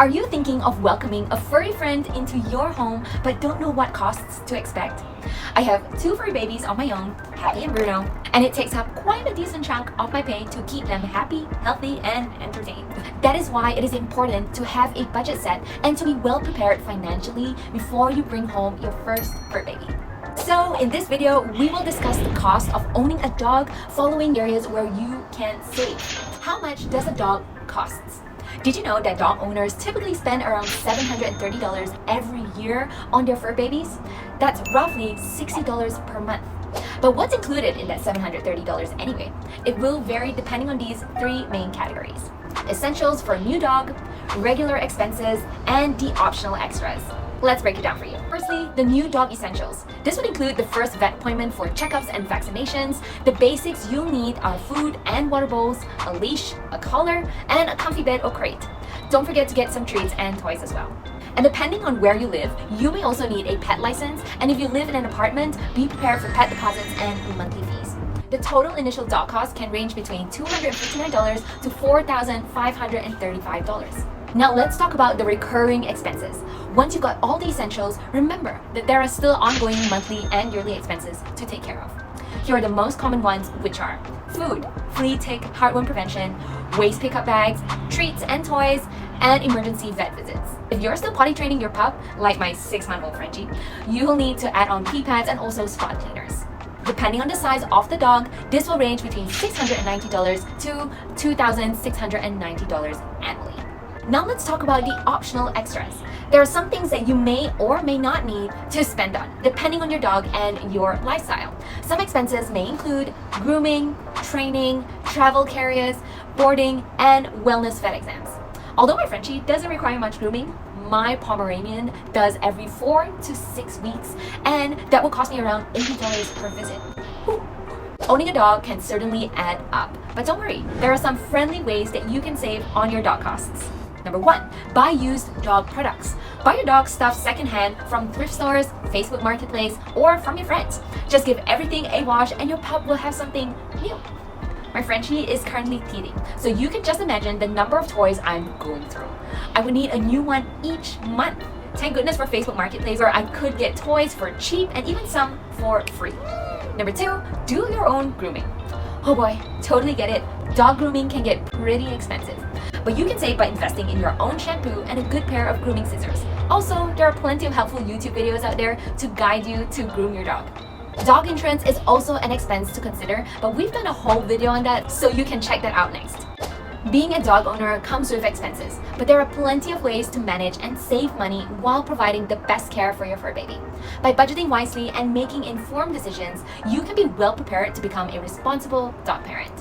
Are you thinking of welcoming a furry friend into your home but don't know what costs to expect? I have two furry babies on my own, Happy and Bruno, and it takes up quite a decent chunk of my pay to keep them happy, healthy, and entertained. That is why it is important to have a budget set and to be well prepared financially before you bring home your first fur baby. So in this video, we will discuss the cost of owning a dog following areas where you can save. How much does a dog cost? Did you know that dog owners typically spend around $730 every year on their fur babies? That's roughly $60 per month. But what's included in that $730 anyway? It will vary depending on these three main categories: essentials for a new dog, regular expenses, and the optional extras. Let's break it down for you. Firstly, the new dog essentials. This would include the first vet appointment for checkups and vaccinations. The basics you'll need are food and water bowls, a leash, a collar, and a comfy bed or crate. Don't forget to get some treats and toys as well. And depending on where you live, you may also need a pet license, and if you live in an apartment, be prepared for pet deposits and monthly fees. The total initial dog cost can range between $259 to $4,535. Now let's talk about the recurring expenses. Once you've got all the essentials, remember that there are still ongoing monthly and yearly expenses to take care of. Here are the most common ones, which are food, flea, tick, heartworm prevention, waste pickup bags, treats and toys, and emergency vet visits. If you're still potty training your pup, like my 6-month-old Frenchie, you will need to add on pee pads and also spot cleaners. Depending on the size of the dog, this will range between $690 to $2,690 annually. Now let's talk about the optional extras. There are some things that you may or may not need to spend on, depending on your dog and your lifestyle. Some expenses may include grooming, training, travel carriers, boarding, and wellness vet exams. Although my Frenchie doesn't require much grooming, my Pomeranian does every 4 to 6 weeks, and that will cost me around $80 per visit. Whew. Owning a dog can certainly add up, but don't worry, there are some friendly ways that you can save on your dog costs. Number 1, buy used dog products. Buy your dog stuff secondhand from thrift stores, Facebook Marketplace, or from your friends. Just give everything a wash and your pup will have something new. My Frenchie is currently teething, so you can just imagine the number of toys I'm going through. I would need a new one each month. Thank goodness for Facebook Marketplace, where I could get toys for cheap and even some for free. Number 2, do your own grooming. Oh boy, totally get it. Dog grooming can get pretty expensive, but you can save by investing in your own shampoo and a good pair of grooming scissors. Also, there are plenty of helpful YouTube videos out there to guide you to groom your dog. Dog insurance is also an expense to consider, but we've done a whole video on that, so you can check that out next. Being a dog owner comes with expenses, but there are plenty of ways to manage and save money while providing the best care for your fur baby. By budgeting wisely and making informed decisions, you can be well prepared to become a responsible dog parent.